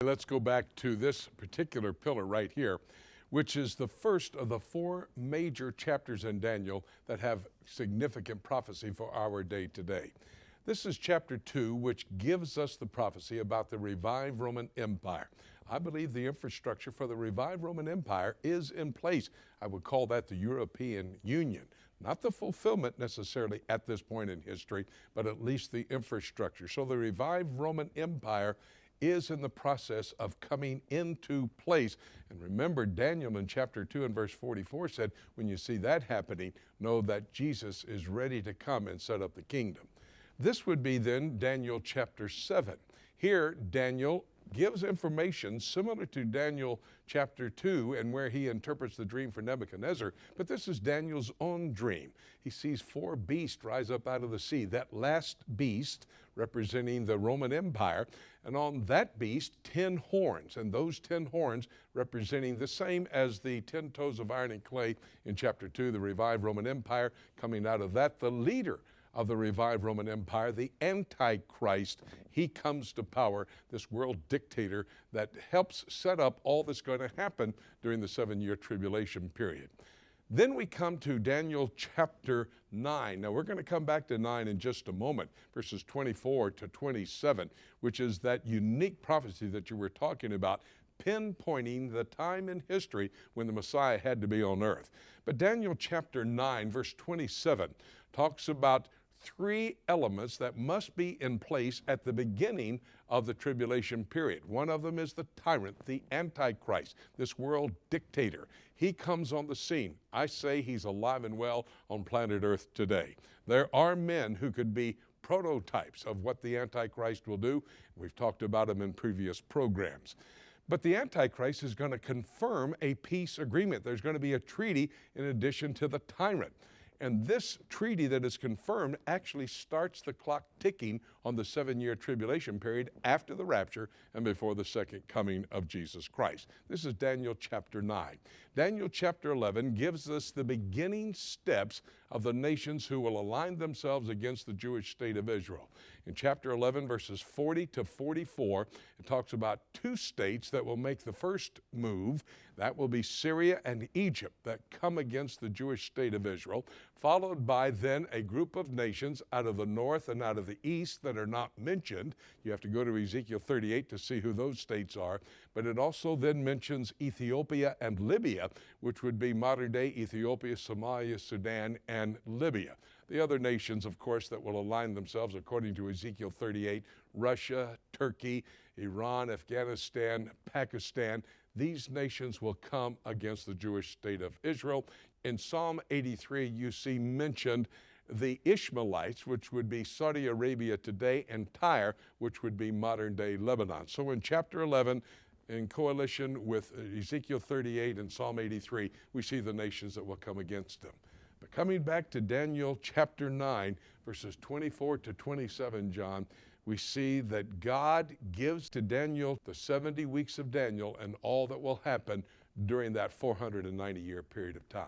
Let's go back to this particular pillar right here, which is the first of the four major chapters in Daniel that have significant prophecy for our day today. This is chapter 2, which gives us the prophecy about the revived Roman Empire. I believe the infrastructure for the revived Roman Empire is in place. I would call that the European Union. Not the fulfillment necessarily at this point in history, but at least the infrastructure. So the revived Roman Empire is in the process of coming into place. And remember, Daniel in chapter 2 and verse 44 said, when you see that happening, know that Jesus is ready to come and set up the kingdom. This would be then Daniel chapter 7. Here, Daniel gives information similar to Daniel chapter 2 and where he interprets the dream for Nebuchadnezzar, but this is Daniel's own dream. He sees four beasts rise up out of the sea, that last beast representing the Roman Empire, and on that beast 10 horns, and those 10 horns representing the same as the 10 toes of iron and clay in chapter 2, the revived Roman Empire. Coming out of that, the leader of the revived Roman Empire, the Antichrist, he comes to power, this world dictator that helps set up all that's going to happen during the 7-year tribulation period. Then we come to Daniel chapter 9. Now we're going to come back to 9 in just a moment, verses 24 to 27, which is that unique prophecy that you were talking about, pinpointing the time in history when the Messiah had to be on earth. But Daniel chapter 9, verse 27, talks about three elements that must be in place at the beginning of the tribulation period. One of them is the tyrant, the Antichrist, this world dictator. He comes on the scene. I say he's alive and well on planet Earth today. There are men who could be prototypes of what the Antichrist will do. We've talked about him in previous programs. But the Antichrist is going to confirm a peace agreement. There's going to be a treaty in addition to the tyrant. And this treaty that is confirmed actually starts the clock ticking on the 7-year tribulation period after the rapture and before the second coming of Jesus Christ. This is Daniel chapter 9. Daniel chapter 11 gives us the beginning steps of the nations who will align themselves against the Jewish state of Israel. In chapter 11, verses 40 to 44, it talks about two states that will make the first move. That will be Syria and Egypt that come against the Jewish state of Israel, followed by then a group of nations out of the north and out of the east that are not mentioned. You have to go to Ezekiel 38 to see who those states are. But it also then mentions Ethiopia and Libya, which would be modern-day Ethiopia, Somalia, Sudan, and Libya. The other nations, of course, that will align themselves, according to Ezekiel 38, Russia, Turkey, Iran, Afghanistan, Pakistan. These nations will come against the Jewish state of Israel. In Psalm 83, you see mentioned the Ishmaelites, which would be Saudi Arabia today, and Tyre, which would be modern-day Lebanon. So in chapter 11, in coalition with Ezekiel 38 and Psalm 83, we see the nations that will come against them. But coming back to Daniel chapter 9, verses 24 to 27, John, we see that God gives to Daniel the 70 weeks of Daniel and all that will happen during that 490-year period of time.